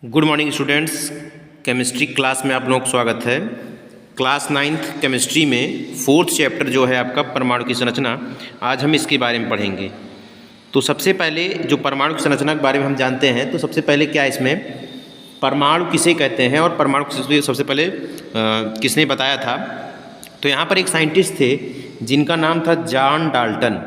Good morning students. Chemistry class में आप लोगों का स्वागत है। क्लास 9th केमिस्ट्री में 4th चैप्टर जो है आपका परमाणु की संरचना, आज हम इसके बारे में पढ़ेंगे। तो सबसे पहले जो परमाणु की संरचना के बारे में हम जानते हैं, तो सबसे पहले क्या इसमें परमाणु किसे कहते हैं और परमाणु सबसे पहले किसने बताया था। तो यहाँ पर एक साइंटिस्ट थे जिनका नाम था जॉन डाल्टन।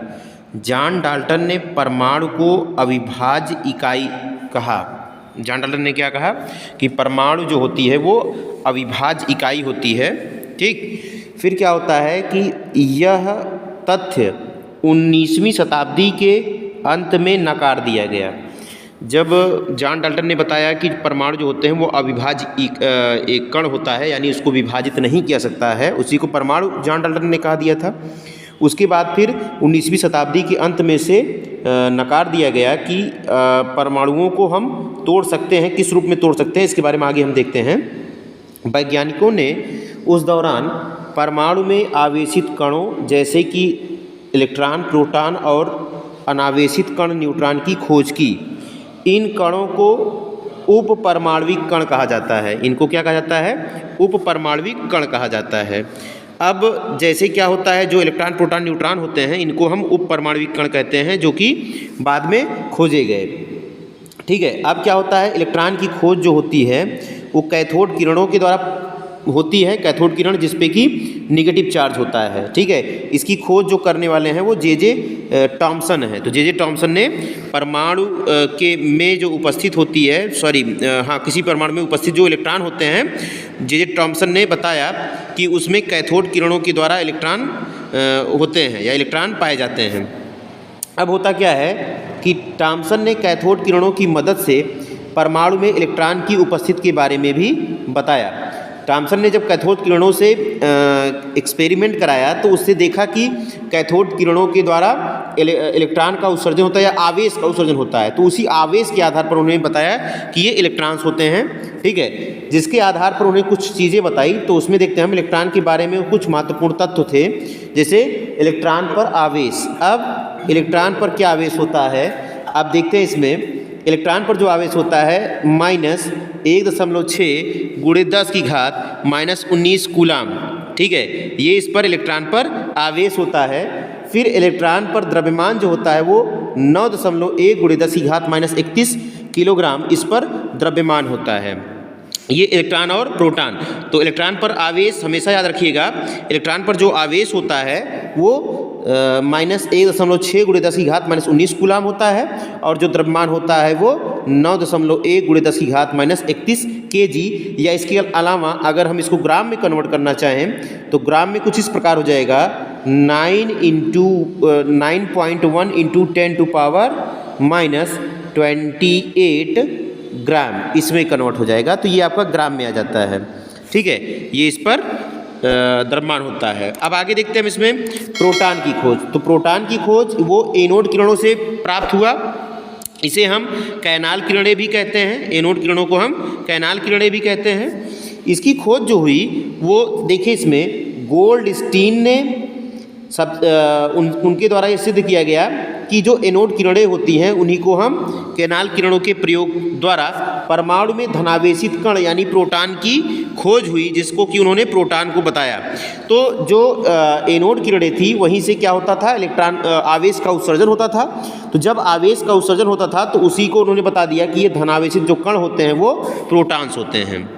जॉन डाल्टन ने परमाणु को अविभाज्य इकाई कहा। जॉन डाल्टन ने क्या कहा कि परमाणु जो होती है वो अविभाज्य इकाई होती है। ठीक, फिर क्या होता है कि यह तथ्य 19वीं शताब्दी के अंत में नकार दिया गया। जब जॉन डाल्टन ने बताया कि परमाणु जो होते हैं वो अविभाज्य एक कण होता है, यानी उसको विभाजित नहीं किया सकता है, उसी को परमाणु जॉन डाल्टन ने कहा दिया था। उसके बाद फिर 19वीं शताब्दी के अंत में से नकार दिया गया कि परमाणुओं को हम तोड़ सकते हैं। किस रूप में तोड़ सकते हैं इसके बारे में आगे हम देखते हैं। वैज्ञानिकों ने उस दौरान परमाणु में आवेशित कणों जैसे कि इलेक्ट्रॉन, प्रोटॉन और अनावेशित कण न्यूट्रॉन की खोज की। इन कणों को उप परमाणविक कण कहा जाता है। इनको क्या कहा जाता है? उप परमाणविक कण कहा जाता है। अब जैसे क्या होता है, जो इलेक्ट्रॉन, प्रोटॉन, न्यूट्रॉन होते हैं, इनको हम उप परमाणविक कण कहते हैं, जो कि बाद में खोजे गए। ठीक है, अब क्या होता है, इलेक्ट्रॉन की खोज जो होती है वो कैथोड किरणों के द्वारा होती है। कैथोड किरण जिसपे कि निगेटिव चार्ज होता है। ठीक है, इसकी खोज जो करने वाले हैं वो जे टॉमसन है। तो जे टॉमसन ने परमाणु के में जो उपस्थित होती है, किसी परमाणु में उपस्थित जो इलेक्ट्रॉन होते हैं, जे टॉमसन ने बताया कि उसमें कैथोड किरणों के द्वारा इलेक्ट्रॉन होते हैं या इलेक्ट्रॉन पाए जाते हैं। अब होता क्या है कि टॉमसन ने कैथोड किरणों की मदद से परमाणु में इलेक्ट्रॉन की उपस्थिति के बारे में भी बताया। टॉमसन ने जब कैथोड किरणों से एक्सपेरिमेंट कराया तो उससे देखा कि कैथोड किरणों के द्वारा इलेक्ट्रॉन का उत्सर्जन होता है या आवेश का उत्सर्जन होता है। तो उसी आवेश के आधार पर उन्होंने बताया कि ये इलेक्ट्रॉन्स होते हैं। ठीक है, जिसके आधार पर उन्हें कुछ चीज़ें बताई। तो उसमें देखते हैं हम इलेक्ट्रॉन के बारे में कुछ महत्वपूर्ण तत्व थे, जैसे इलेक्ट्रॉन पर आवेश। अब इलेक्ट्रॉन पर क्या आवेश होता है, आप देखते हैं इसमें इलेक्ट्रॉन पर जो आवेश होता है -1.6 × 10⁻⁻⁻⁰ कूलाम। ठीक है, ये इस पर इलेक्ट्रॉन पर आवेश होता है। फिर इलेक्ट्रॉन पर द्रव्यमान जो होता है वो 9.1 × 10⁻31 किलोग्राम इस पर द्रव्यमान होता है। ये इलेक्ट्रॉन और प्रोटॉन। तो इलेक्ट्रॉन पर आवेश हमेशा याद रखिएगा, इलेक्ट्रॉन पर जो आवेश होता है वो -1.6 × 10⁻19 कूलाम होता है, और जो द्रव्यमान होता है वो 9.1 × 10⁻31 kg। या इसके अलावा अगर हम इसको ग्राम में कन्वर्ट करना चाहें तो ग्राम में कुछ इस प्रकार हो जाएगा, 9.1 × 10⁻28 ग्राम, इसमें कन्वर्ट हो जाएगा। तो ये आपका ग्राम में आ जाता है। ठीक है, ये इस पर द्रव्यमान होता है। अब आगे देखते हैं हम इसमें प्रोटॉन की खोज। तो प्रोटॉन की खोज वो एनोड किरणों से प्राप्त हुआ। इसे हम कैनाल किरणें भी कहते हैं। एनोड किरणों को हम कैनाल किरणें भी कहते हैं। इसकी खोज जो हुई वो देखिए, इसमें गोल्डस्टीन ने उनके द्वारा ये सिद्ध किया गया कि जो एनोड किरणें होती हैं उन्हीं को हम कैनाल किरणों के प्रयोग द्वारा परमाणु में धनावेशित कण यानी प्रोटॉन की खोज हुई, जिसको कि उन्होंने प्रोटॉन को बताया। तो जो एनोड किरणें थी वहीं से क्या होता था, इलेक्ट्रॉन आवेश का उत्सर्जन होता था। तो जब आवेश का उत्सर्जन होता था तो उसी को उन्होंने बता दिया कि ये धनावेशित जो कण होते हैं वो प्रोटॉन्स होते हैं।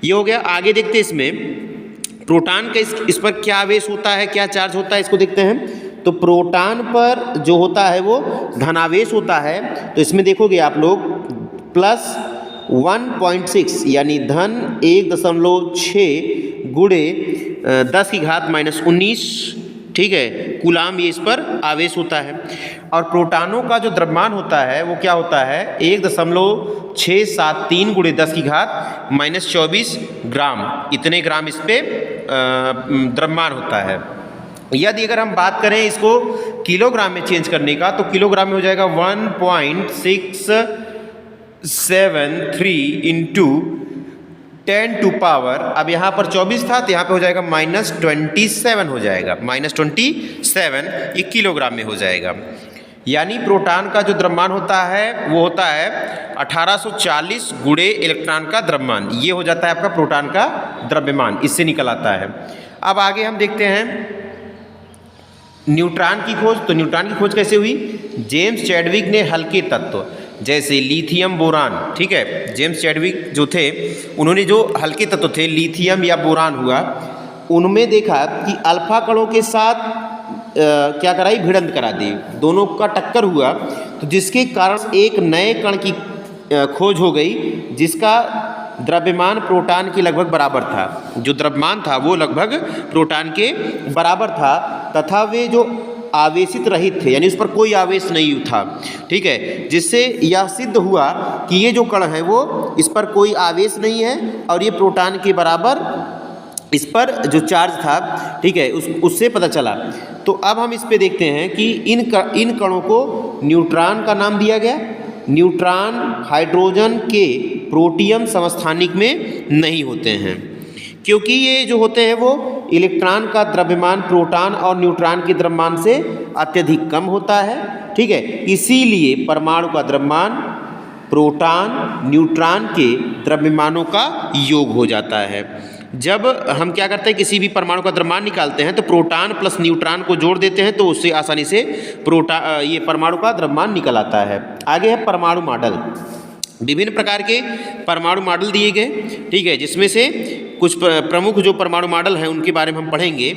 ये हो गया। आगे देखते हैं इसमें प्रोटॉन का इस पर क्या आवेश होता है, क्या चार्ज होता है, इसको देखते हैं। तो प्रोटॉन पर जो होता है वो धनावेश होता है। तो इसमें देखोगे आप लोग +1.6 यानी धन 1.6 × 10⁻−19, ठीक है, कूलाम ये इस पर आवेश होता है। और प्रोटॉनों का जो द्रव्यमान होता है वो क्या होता है, 1.673 × 10⁻24 ग्राम, इतने ग्राम इस पे द्रव्यमान होता है। यदि अगर हम बात करें इसको किलोग्राम में चेंज करने का, तो किलोग्राम में हो जाएगा 1.673 × 10⁻, अब यहाँ पर 24 था तो यहाँ पे हो जाएगा -27 हो जाएगा, -27 ये किलोग्राम में हो जाएगा। यानी प्रोटॉन का जो द्रव्यमान होता है वो होता है 1840 गुणे इलेक्ट्रॉन का द्रव्यमान। ये हो जाता है आपका प्रोटॉन का द्रव्यमान, इससे निकल आता है। अब आगे हम देखते हैं न्यूट्रॉन की खोज। तो न्यूट्रॉन की खोज कैसे हुई? जेम्स चैडविक ने हल्के तत्व जैसे लिथियम बोरान, ठीक है, जेम्स चैडविक जो थे उन्होंने जो हल्के तत्व थे लिथियम या बोरान हुआ, उनमें देखा कि अल्फा कणों के साथ क्या कराई, भिड़ंत करा दी, दोनों का टक्कर हुआ, तो जिसके कारण एक नए कण की खोज हो गई जिसका द्रव्यमान प्रोटॉन के लगभग बराबर था। जो द्रव्यमान था वो लगभग प्रोटॉन के बराबर था तथा वे जो आवेशित रहित थे, यानी उस पर कोई आवेश नहीं था, ठीक है, जिससे यह सिद्ध हुआ कि ये जो कण है वो इस पर कोई आवेश नहीं है और ये प्रोटॉन के बराबर इस पर जो चार्ज था, ठीक है, उससे पता चला। तो अब हम इस पे देखते हैं कि इन कणों को न्यूट्रॉन का नाम दिया गया। न्यूट्रॉन हाइड्रोजन के प्रोटियम समस्थानिक में नहीं होते हैं क्योंकि ये जो होते हैं वो इलेक्ट्रॉन का द्रव्यमान प्रोटॉन और न्यूट्रॉन के द्रव्यमान से अत्यधिक कम होता है, ठीक है, इसीलिए परमाणु का द्रव्यमान प्रोटॉन न्यूट्रॉन के द्रव्यमानों का योग हो जाता है। जब हम क्या करते हैं, किसी भी परमाणु का द्रव्यमान निकालते हैं तो प्रोटॉन प्लस न्यूट्रॉन को जोड़ देते हैं, तो उससे आसानी से ये परमाणु का द्रव्यमान निकल आता है। आगे है परमाणु मॉडल। विभिन्न प्रकार के परमाणु मॉडल दिए गए, ठीक है, जिसमें से कुछ प्रमुख जो परमाणु मॉडल हैं उनके बारे में हम पढ़ेंगे।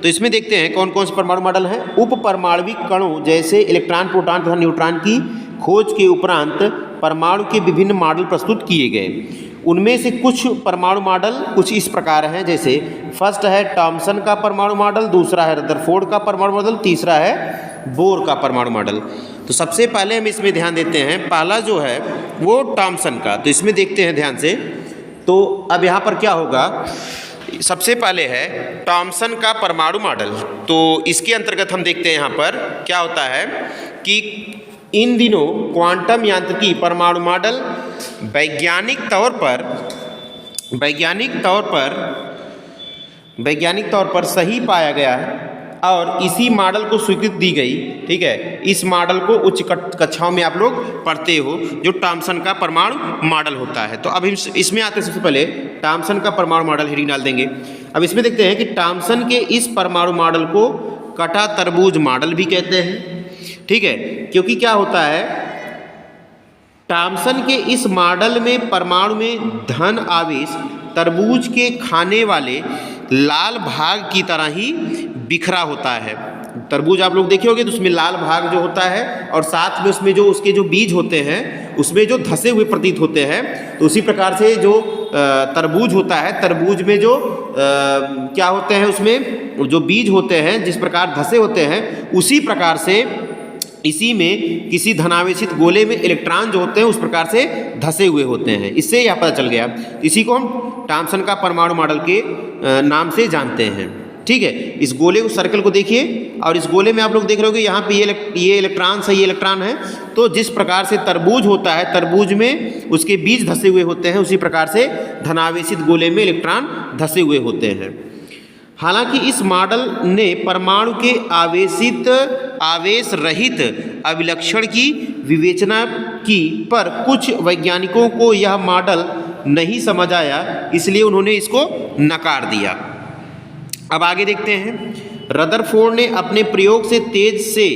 तो इसमें देखते हैं कौन कौन से परमाणु मॉडल हैं। उप परमाणविक कणों जैसे इलेक्ट्रॉन प्रोटॉन तथा न्यूट्रॉन की खोज के उपरांत परमाणु के विभिन्न मॉडल प्रस्तुत किए गए। उनमें से कुछ परमाणु मॉडल कुछ इस प्रकार हैं, जैसे फर्स्ट है टॉमसन का परमाणु मॉडल, दूसरा है रदरफोर्ड का परमाणु मॉडल, तीसरा है बोर का परमाणु मॉडल। तो सबसे पहले हम इसमें ध्यान देते हैं, पहला जो है वो टॉमसन का। तो इसमें देखते हैं ध्यान से। तो अब यहाँ पर क्या होगा, सबसे पहले है टॉमसन का परमाणु मॉडल। तो इसके अंतर्गत हम देखते हैं यहाँ पर क्या होता है कि इन दिनों क्वांटम यांत्रिकी परमाणु मॉडल वैज्ञानिक तौर पर सही पाया गया है और इसी मॉडल को स्वीकृति दी गई, ठीक है। इस मॉडल को उच्च कक्षाओं में आप लोग पढ़ते हो, जो टॉमसन का परमाणु मॉडल होता है। तो अब इसमें आते हैं, सबसे पहले टॉमसन का परमाणु मॉडल हेडिंग डाल देंगे। अब इसमें देखते हैं कि टॉमसन के इस परमाणु मॉडल को कटा तरबूज मॉडल भी कहते हैं, ठीक है, क्योंकि क्या होता है, टॉमसन के इस मॉडल में परमाणु में धन आवेश तरबूज के खाने वाले लाल भाग की तरह ही बिखरा होता है। तरबूज आप लोग देखे होंगे तो उसमें लाल भाग जो होता है और साथ में उसमें जो उसके जो बीज होते हैं उसमें जो धसे हुए प्रतीत होते हैं। तो उसी प्रकार से जो तरबूज होता है, तरबूज में जो क्या होते हैं, उसमें जो बीज होते हैं जिस प्रकार धसे होते हैं, उसी प्रकार से इसी में किसी धनावेशित गोले में इलेक्ट्रॉन जो होते हैं उस प्रकार से धसे हुए होते हैं। इससे यह पता चल गया। इसी को हम टॉमसन का परमाणु मॉडल के नाम से जानते हैं, ठीक है। इस गोले को, सर्कल को देखिए, और इस गोले में आप लोग देख रहे हो कि यहाँ पे ये इलेक्ट्रॉन है, ये इलेक्ट्रॉन है। तो जिस प्रकार से तरबूज होता है, तरबूज में उसके बीज धसे हुए होते हैं, उसी प्रकार से धनावेशित गोले में इलेक्ट्रॉन धसे हुए होते हैं। हालांकि इस मॉडल ने परमाणु के आवेश रहित अभिलक्षण की विवेचना की, पर कुछ वैज्ञानिकों को यह मॉडल नहीं समझ आया, इसलिए उन्होंने इसको नकार दिया। अब आगे देखते हैं, रदरफोर्ड ने अपने प्रयोग से तेज से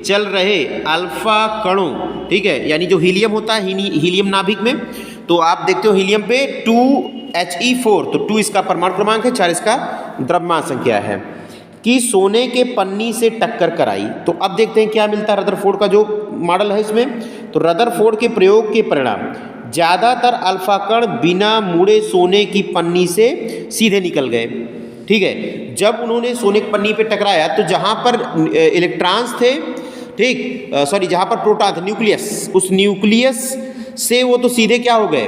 चल रहे अल्फा कणों, ठीक है, यानी जो हीलियम होता है, हीलियम नाभिक में, तो आप देखते हो हीलियम पे 2He4, तो 2 इसका परमाणु क्रमांक है, 4 इसका द्रव्यमान संख्या है, कि सोने के पन्नी से टक्कर कराई। तो अब देखते हैं क्या मिलता है रदरफोर्ड का जो मॉडल है इसमें। तो रदरफोर्ड के प्रयोग के परिणाम, ज़्यादातर अल्फा कण बिना मुड़े सोने की पन्नी से सीधे निकल गए, ठीक है। जब उन्होंने सोने की पन्नी पे टकराया तो जहाँ पर इलेक्ट्रॉन्स थे, ठीक, जहाँ पर प्रोटॉन थे, न्यूक्लियस, उस न्यूक्लियस से वो तो सीधे क्या हो गए,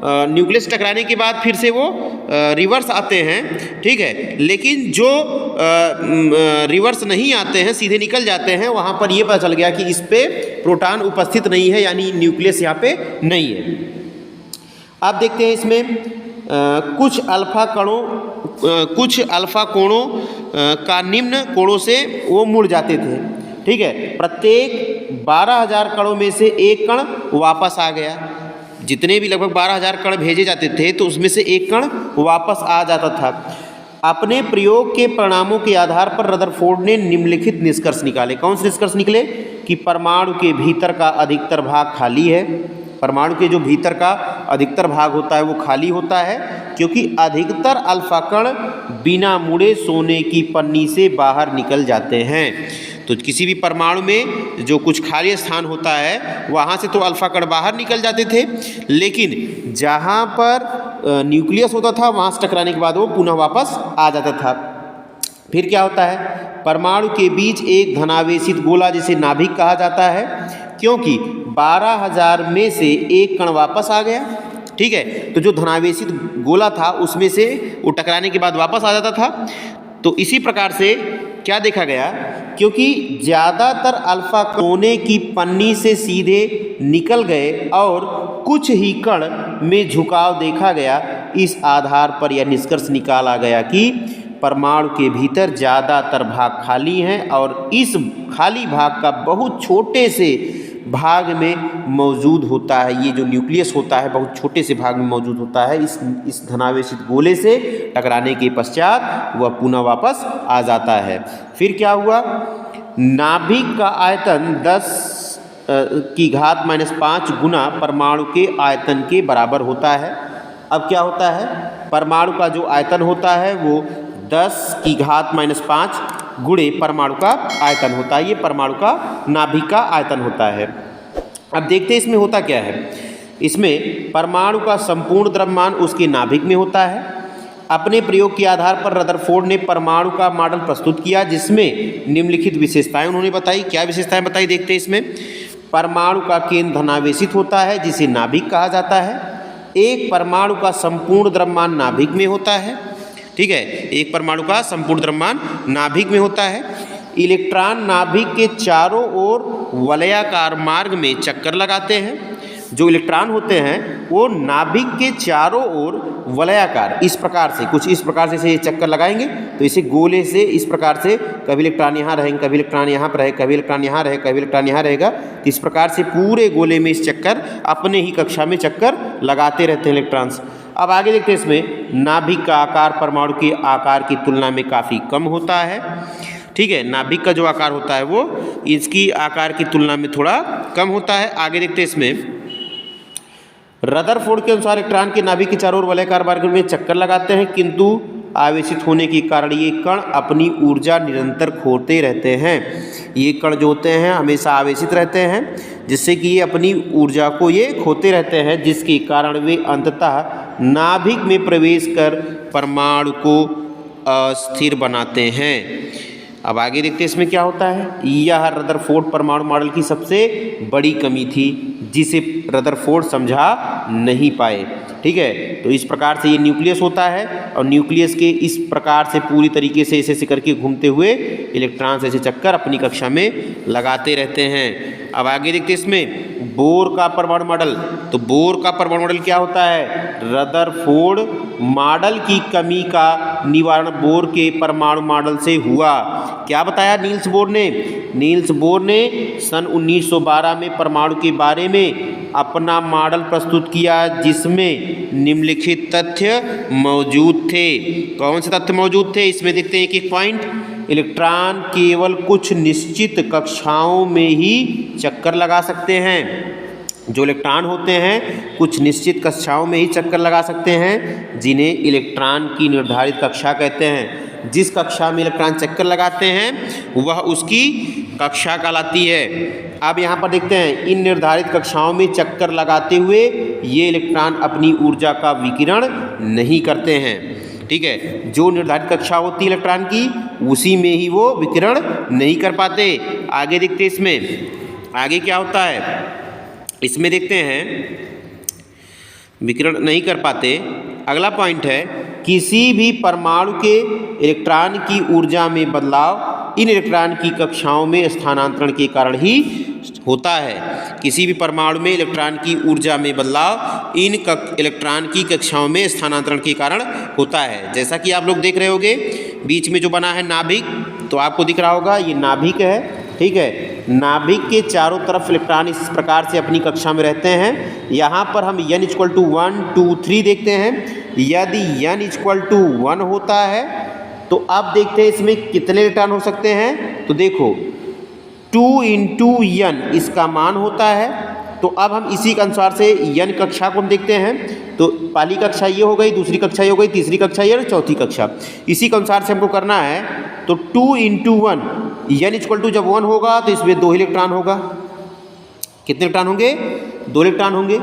न्यूक्लियस टकराने के बाद फिर से वो रिवर्स आते हैं, ठीक है। लेकिन जो रिवर्स नहीं आते हैं, सीधे निकल जाते हैं, वहाँ पर ये पता चल गया कि इस पे प्रोटॉन उपस्थित नहीं है, यानी न्यूक्लियस यहाँ पे नहीं है। आप देखते हैं इसमें कुछ अल्फा कोणों का निम्न कोणों से वो मुड़ जाते थे, ठीक है। प्रत्येक 12,000 कणों में से एक कण वापस आ गया। जितने भी लगभग 12,000 कण भेजे जाते थे तो उसमें से एक कण वापस आ जाता था। अपने प्रयोग के परिणामों के आधार पर रदरफोर्ड ने निम्नलिखित निष्कर्ष निकाले। कौन से निष्कर्ष निकले? कि परमाणु के भीतर का अधिकतर भाग खाली है। परमाणु के जो भीतर का अधिकतर भाग होता है वो खाली होता है, क्योंकि अधिकतर अल्फा कण बिना मुड़े सोने की पन्नी से बाहर निकल जाते हैं। तो किसी भी परमाणु में जो कुछ खाली स्थान होता है वहाँ से तो अल्फा कण बाहर निकल जाते थे, लेकिन जहाँ पर न्यूक्लियस होता था वहाँ से टकराने के बाद वो पुनः वापस आ जाता था। फिर क्या होता है? परमाणु के बीच एक धनावेशित गोला जिसे नाभिक कहा जाता है, क्योंकि 12,000 में से एक कण वापस आ गया। ठीक है, तो जो धनावेशित गोला था उसमें से वो टकराने के बाद वापस आ जाता था। तो इसी प्रकार से क्या देखा गया, क्योंकि ज़्यादातर अल्फा सोने की पन्नी से सीधे निकल गए और कुछ ही कण में झुकाव देखा गया। इस आधार पर यह निष्कर्ष निकाला गया कि परमाणु के भीतर ज़्यादातर भाग खाली हैं और इस खाली भाग का बहुत छोटे से भाग में मौजूद होता है। ये जो न्यूक्लियस होता है बहुत छोटे से भाग में मौजूद होता है। इस धनावेशित गोले से टकराने के पश्चात वह पुनः वापस आ जाता है। फिर क्या हुआ? नाभिक का आयतन 10⁻⁵ गुना परमाणु के आयतन के बराबर होता है। अब क्या होता है? परमाणु का जो आयतन होता है वो 10⁻⁵ गुणे परमाणु का आयतन होता है। ये परमाणु का नाभिक का आयतन होता है। अब देखते हैं इसमें होता क्या है। इसमें परमाणु का संपूर्ण द्रव्यमान उसके नाभिक में होता है। अपने प्रयोग के आधार पर रदरफोर्ड ने परमाणु का मॉडल प्रस्तुत किया, जिसमें निम्नलिखित विशेषताएं उन्होंने बताई। क्या विशेषताएं बताई देखते हैं इसमें। परमाणु का केंद्र धनावेशित होता है जिसे नाभिक कहा जाता है। एक परमाणु का संपूर्ण द्रव्यमान नाभिक में होता है। ठीक है, एक परमाणु का संपूर्ण द्रव्यमान नाभिक में होता है। इलेक्ट्रॉन नाभिक के चारों ओर वलयाकार मार्ग में चक्कर लगाते हैं। जो इलेक्ट्रॉन होते हैं वो नाभिक के चारों ओर वलयाकार इस प्रकार से कुछ इस प्रकार से ये चक्कर लगाएंगे तो इसे गोले से इस प्रकार से कभी इलेक्ट्रॉन यहाँ रहेंगे, कभी इलेक्ट्रॉन यहाँ पर रहे, कभी इलेक्ट्रॉन यहाँ रहे, कभी इलेक्ट्रॉन यहाँ रहेगा। तो इस प्रकार से पूरे गोले में इस चक्कर अपने ही कक्षा में चक्कर लगाते रहते हैं इलेक्ट्रॉन्स। अब आगे देखते हैं इसमें नाभिक का आकार परमाणु के आकार की तुलना में काफ़ी कम होता है। ठीक है, नाभिक का जो आकार होता है वो इसकी आकार की तुलना में थोड़ा कम होता है। आगे देखते हैं इसमें रदरफोर्ड के अनुसार इलेक्ट्रॉन के नाभिक के चारों ओर वलयाकार मार्ग में चक्कर लगाते हैं, किंतु आवेशित होने के कारण ये कण अपनी ऊर्जा निरंतर खोते रहते हैं। ये कण जो होते हैं हमेशा आवेशित रहते हैं, जिससे कि ये अपनी ऊर्जा को ये खोते रहते हैं, जिसके कारण वे अंततः नाभिक में प्रवेश कर परमाणु को अस्थिर बनाते हैं। अब आगे देखते हैं इसमें क्या होता है। यह रदरफोर्ड परमाणु मॉडल की सबसे बड़ी कमी थी, जिसे रदरफोर्ड समझा नहीं पाए। ठीक है, तो इस प्रकार से ये न्यूक्लियस होता है और न्यूक्लियस के इस प्रकार से पूरी तरीके से ऐसे करके घूमते हुए इलेक्ट्रॉन्स ऐसे चक्कर अपनी कक्षा में लगाते रहते हैं। अब आगे देखते हैं इसमें बोर का परमाणु मॉडल। तो बोर का परमाणु मॉडल क्या होता है? रदरफोर्ड मॉडल की कमी का निवारण बोर के परमाणु मॉडल से हुआ। क्या बताया नील्स बोर ने? नील्स बोर ने सन 1912 में परमाणु के बारे में अपना मॉडल प्रस्तुत किया, जिसमें निम्नलिखित तथ्य मौजूद थे। कौन से तथ्य मौजूद थे? इसमें देखते हैं एक पॉइंट। इलेक्ट्रॉन केवल कुछ निश्चित कक्षाओं में ही चक्कर लगा सकते हैं। जो इलेक्ट्रॉन होते हैं कुछ निश्चित कक्षाओं में ही चक्कर लगा सकते हैं, जिन्हें इलेक्ट्रॉन की निर्धारित कक्षा कहते हैं। जिस कक्षा में इलेक्ट्रॉन चक्कर लगाते हैं वह उसकी कक्षा कहलाती है। अब यहाँ पर देखते हैं इन निर्धारित कक्षाओं में चक्कर लगाते हुए ये इलेक्ट्रॉन अपनी ऊर्जा का विकिरण नहीं करते हैं। ठीक है, जो निर्धारित कक्षा होती है इलेक्ट्रॉन की उसी में ही वो विकिरण नहीं कर पाते। आगे देखते हैं इसमें आगे क्या होता है। इसमें देखते हैं विकिरण नहीं कर पाते। अगला पॉइंट है किसी भी परमाणु के इलेक्ट्रॉन की ऊर्जा में बदलाव इन इलेक्ट्रॉन की कक्षाओं में स्थानांतरण के कारण ही होता है। किसी भी परमाणु में इलेक्ट्रॉन की ऊर्जा में बदलाव इन इलेक्ट्रॉन की कक्षाओं में स्थानांतरण के कारण होता है। जैसा कि आप लोग देख रहे होंगे बीच में जो बना है नाभिक, तो आपको दिख रहा होगा ये नाभिक है ठीक है। नाभिक के चारों तरफ इलेक्ट्रॉन इस प्रकार से अपनी कक्षा में रहते हैं। यहाँ पर हम n इक्वल टू 1 2 3 देखते हैं। यदि n इक्वल टू 1 होता है तो अब देखते हैं इसमें कितने इलेक्ट्रॉन हो सकते हैं। तो देखो 2 इंटू n इसका मान होता है। तो अब हम इसी के अनुसार से n कक्षा को हम देखते हैं। तो पहली कक्षा ये हो गई, दूसरी कक्षा ये हो गई, तीसरी कक्षा ये और चौथी कक्षा। इसी के अनुसार से हमको करना है। तो 2 इंटू 1 n इक्वल टू जब 1 होगा तो इसमें 2 इलेक्ट्रॉन होगा। कितने इलेक्ट्रॉन होंगे? 2 इलेक्ट्रॉन होंगे।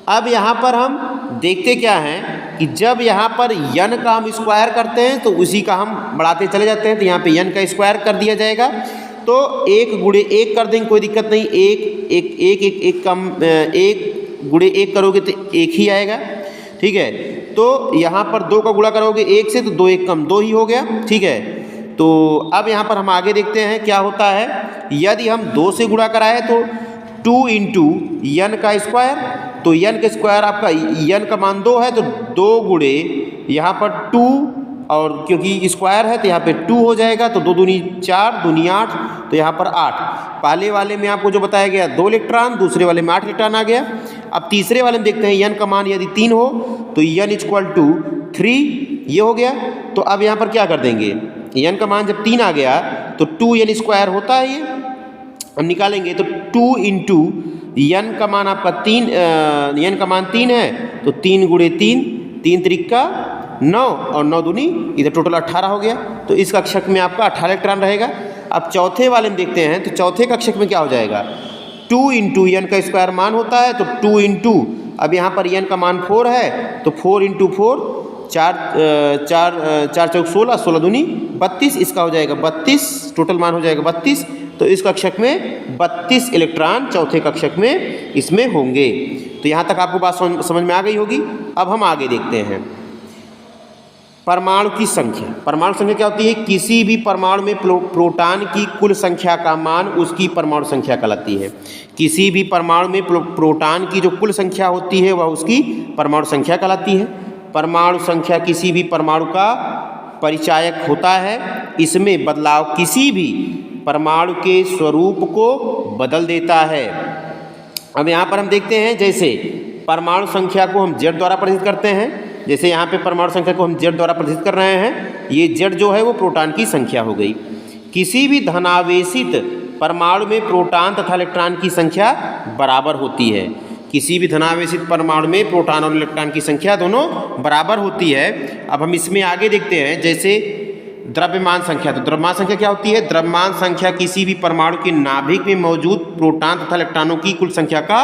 अब यहाँ पर हम देखते क्या हैं कि जब यहाँ पर n का हम स्क्वायर करते हैं तो उसी का हम बढ़ाते चले जाते हैं। तो यहाँ पे n का स्क्वायर कर दिया जाएगा। तो 1 गुणे 1 कर देंगे, कोई दिक्कत नहीं। एक कम 1 गुणे 1 करोगे तो 1 ही आएगा, ठीक है। तो यहाँ पर 2 का गुणा करोगे 1 से तो 2 1 कम 2 ही हो गया, ठीक है। तो अब यहाँ पर हम आगे देखते हैं क्या होता है। यदि हम 2 से गुणा कराए तो 2 इंटू n का स्क्वायर, तो n का स्क्वायर आपका n का मान 2 है तो 2 गुणे यहाँ पर 2 और क्योंकि स्क्वायर है तो यहाँ पे 2 हो जाएगा। तो 2 दूनी 4 दूनी 8 तो यहाँ पर 8। पहले वाले में आपको जो बताया गया 2 इलेक्ट्रॉन, दूसरे वाले में 8 इलेक्ट्रॉन आ गया। अब तीसरे वाले में देखते हैं n का मान यदि 3 हो तो n इक्वल टू 3 ये हो गया। तो अब यहाँ पर क्या कर देंगे, n का मान जब 3 आ गया तो 2n स्क्वायर होता है ये, हम निकालेंगे। तो 2 इंटू n का मान आपका 3 n का मान 3 है तो 3 गुणे 3 3 त्रिका 9 और 9 दूनी इधर टोटल 18 हो गया। तो इस कक्षक में आपका 18 इलेक्ट्रॉन रहेगा। अब चौथे वाले में देखते हैं। तो चौथे कक्षक में क्या हो जाएगा, 2 इंटू n का स्क्वायर मान होता है तो 2 इंटू अब यहाँ पर n का मान 4 है तो 4 इंटू 4 4 चौक 16 16 दूनी 32, इसका हो जाएगा 32, टोटल मान हो जाएगा 32। तो इस कक्षक में 32 इलेक्ट्रॉन चौथे कक्षक में इसमें होंगे। तो यहाँ तक आपको बात समझ में आ गई होगी। अब हम आगे देखते हैं परमाणु की संख्या। परमाणु संख्या क्या होती है, किसी भी परमाणु में प्रोटॉन की कुल संख्या का मान उसकी परमाणु संख्या कहलाती है। किसी भी परमाणु में प्रोटॉन की जो कुल संख्या होती है वह उसकी परमाणु संख्या कहलाती है। परमाणु संख्या किसी भी परमाणु का परिचायक होता है। इसमें बदलाव किसी भी परमाणु के स्वरूप को बदल देता है। अब यहाँ पर हम देखते हैं जैसे परमाणु संख्या को हम Z द्वारा प्रदर्शित करते हैं। जैसे यहाँ पे परमाणु संख्या को हम Z द्वारा प्रदर्शित कर रहे हैं। ये Z जो है वो प्रोटॉन की संख्या हो गई। किसी भी धनावेशित परमाणु में प्रोटॉन तथा इलेक्ट्रॉन की संख्या बराबर होती है। किसी भी धनावेशित परमाणु में प्रोटॉन और इलेक्ट्रॉन की संख्या दोनों बराबर होती है। अब हम इसमें आगे देखते हैं जैसे द्रव्यमान संख्या। तो द्रव्यमान संख्या क्या होती है, द्रव्यमान संख्या किसी भी परमाणु के नाभिक में मौजूद प्रोटॉन तथा इलेक्ट्रॉनों की कुल संख्या का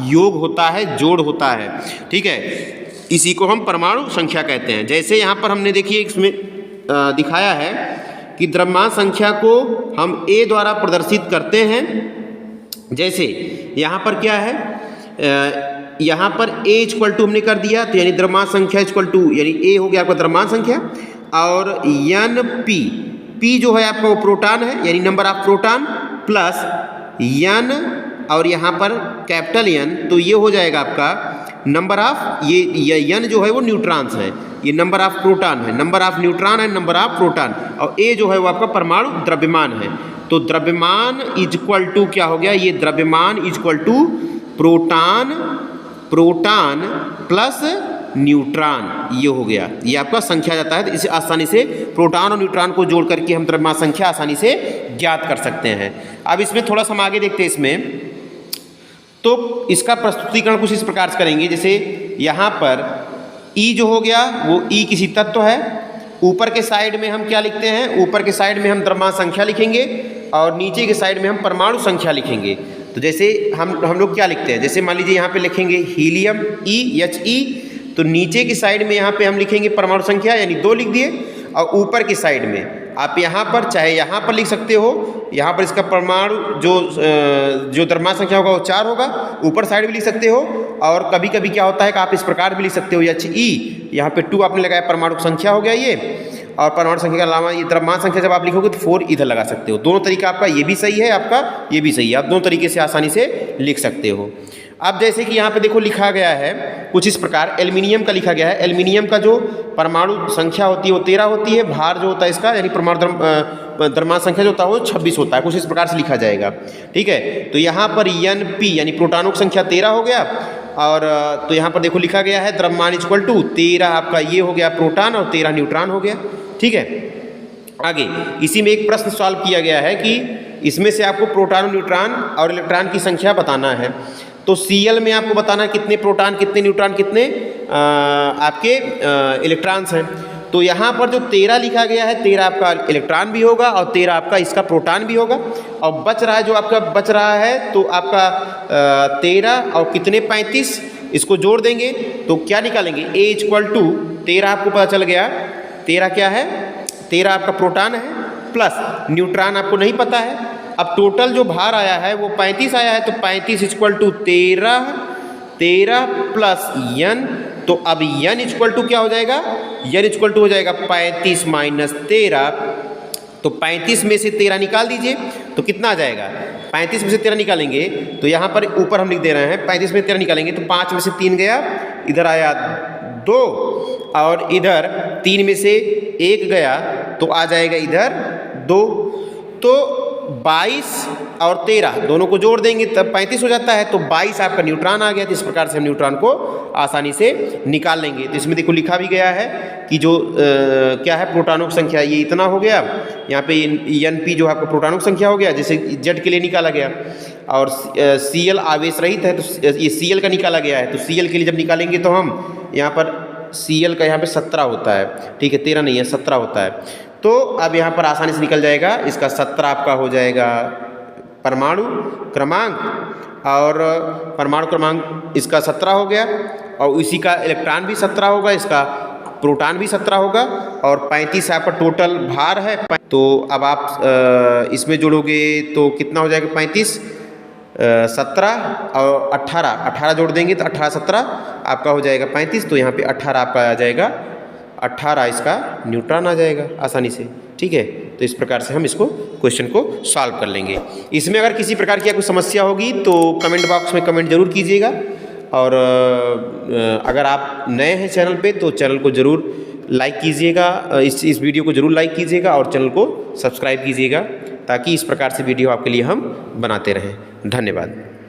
योग होता है, जोड़ होता है, ठीक है। इसी को हम परमाणु संख्या कहते हैं। जैसे यहाँ पर हमने देखिए इसमें दिखाया है कि द्रव्यमान संख्या को हम A द्वारा प्रदर्शित करते हैं। जैसे यहाँ पर क्या है, यहाँ पर A इक्वल टू हमने कर दिया तो यानी द्रव्यमान संख्या इक्वल टू यानी A हो गया आपका द्रव्यमान संख्या और P जो है आपका वो प्रोटॉन है यानी number of proton plus N और यहाँ पर कैपिटल N तो ये हो जाएगा आपका नंबर ऑफ ये N जो है वो न्यूट्रॉन्स है, ये नंबर ऑफ प्रोटॉन है, नंबर ऑफ न्यूट्रॉन है, नंबर ऑफ प्रोटॉन और A जो है वो आपका परमाणु द्रव्यमान है। तो द्रव्यमान इक्वल टू क्या हो गया, ये द्रव्यमान equal to proton plus neutron ये हो गया। ये आपका संख्या जाता है। तो इसे आसानी से प्रोटॉन और न्यूट्रॉन को जोड़ करके हम द्रव्यमान संख्या आसानी से ज्ञात कर सकते हैं। अब इसमें थोड़ा सा हम आगे देखते हैं इसमें तो इसका प्रस्तुतिकरण कुछ इस प्रकार से करेंगे। जैसे यहाँ पर E जो हो गया वो E किसी तत्व है। ऊपर के साइड में हम क्या लिखते हैं, ऊपर के साइड में हम द्रव्यमान संख्या लिखेंगे और नीचे के साइड में हम परमाणु संख्या लिखेंगे। तो जैसे हम लोग क्या लिखते हैं, जैसे मान लीजिए यहाँ पे लिखेंगे हीलियम He तो नीचे की साइड में यहाँ पे हम लिखेंगे परमाणु संख्या यानी 2 लिख दिए और ऊपर की साइड में आप यहाँ पर चाहे यहाँ पर लिख सकते हो, यहाँ पर इसका परमाणु जो द्रव्यमान संख्या होगा वो 4 होगा, ऊपर साइड भी लिख सकते हो। और कभी कभी क्या होता है कि आप इस प्रकार भी लिख सकते हो E यहाँ पे 2 आपने लगाया परमाणु संख्या हो गया ये, और परमाणु संख्या के अलावा ये द्रव्यमान संख्या जब आप लिखोगे तो 4 इधर लगा सकते हो। दोनों तरीका आपका ये भी सही है, आपका ये भी सही है, आप दोनों तरीके से आसानी से लिख सकते हो। अब जैसे कि यहाँ पे देखो लिखा गया है कुछ इस प्रकार, एल्युमिनियम का लिखा गया है। एल्युमिनियम का जो परमाणु संख्या होती है वो 13 होती है। भार जो होता है इसका यानी परमाणु द्रव्यमान संख्या जो होता है वो 26 होता है, कुछ इस प्रकार से लिखा जाएगा। ठीक है, तो यहाँ पर Np यानी प्रोटॉनों की संख्या 13 हो गया, और तो यहाँ पर देखो लिखा गया है द्रव्यमान इक्वल टू 13 आपका ये हो गया प्रोटॉन और 13 न्यूट्रॉन हो गया। ठीक है, आगे इसी में एक प्रश्न सॉल्व किया गया है कि इसमें से आपको प्रोटॉन, न्यूट्रॉन और इलेक्ट्रॉन की संख्या बताना है। तो Cl में आपको बताना है कितने प्रोटॉन, कितने न्यूट्रॉन, कितने आपके इलेक्ट्रॉन्स हैं। तो यहाँ पर जो 13 लिखा गया है, 13 आपका इलेक्ट्रॉन भी होगा और 13 आपका इसका प्रोटॉन भी होगा, और बच रहा है जो आपका बच रहा है तो आपका 13 और कितने 35, इसको जोड़ देंगे तो क्या निकालेंगे, A इक्वल टू 13 आपको पता चल गया, 13 क्या है, 13 आपका प्रोटॉन है प्लस न्यूट्रॉन आपको नहीं पता है। अब टोटल जो भार आया है वो 35 आया है, तो 35 इक्वल टू 13 प्लस n, तो अब n इक्वल टू क्या हो जाएगा, n इक्वल टू हो जाएगा 35 माइनस 13, तो 35 में से 13 निकाल दीजिए तो कितना आ जाएगा, 35 में से 13 निकालेंगे तो यहाँ पर ऊपर हम लिख दे रहे हैं 35 में 13 निकालेंगे तो 5 में से 3 गया, इधर आया 2 और इधर 3 में से 1 गया तो आ जाएगा इधर 2, तो 22 और 13 दोनों को जोड़ देंगे तब 35 हो जाता है, तो 22 आपका न्यूट्रॉन आ गया। तो इस प्रकार से हम न्यूट्रॉन को आसानी से निकाल लेंगे। तो इसमें देखो लिखा भी गया है कि जो क्या है प्रोटॉनों की संख्या ये इतना हो गया, यहाँ पे Np जो आपका प्रोटॉनों की संख्या हो गया जैसे Z के लिए निकाला गया, और Cl आवेश रहित है तो ये Cl का निकाला गया है, तो Cl के लिए जब निकालेंगे तो हम यहाँ पर Cl का यहाँ पे 17 होता है, ठीक है 13 नहीं है 17 होता है। तो अब यहाँ पर आसानी से निकल जाएगा, इसका 17 आपका हो जाएगा परमाणु क्रमांक, और परमाणु क्रमांक इसका 17 हो गया, और इसी का इलेक्ट्रॉन भी 17 होगा, इसका प्रोटॉन भी 17 होगा, और 35 आपका टोटल भार है। तो अब आप इसमें जोड़ोगे तो कितना हो जाएगा 35 17 और 18 जोड़ देंगे तो 18 17 आपका हो जाएगा 35, तो यहाँ पे 18 आपका आ जाएगा, 18 इसका न्यूट्रॉन आ जाएगा आसानी से। ठीक है, तो इस प्रकार से हम इसको क्वेश्चन को सॉल्व कर लेंगे। इसमें अगर किसी प्रकार की कोई समस्या होगी तो कमेंट बॉक्स में कमेंट जरूर कीजिएगा, और अगर आप नए हैं चैनल पे तो चैनल को ज़रूर लाइक कीजिएगा, इस वीडियो को ज़रूर लाइक कीजिएगा और चैनल को सब्सक्राइब कीजिएगा, ताकि इस प्रकार से वीडियो आपके लिए हम बनाते रहें। धन्यवाद।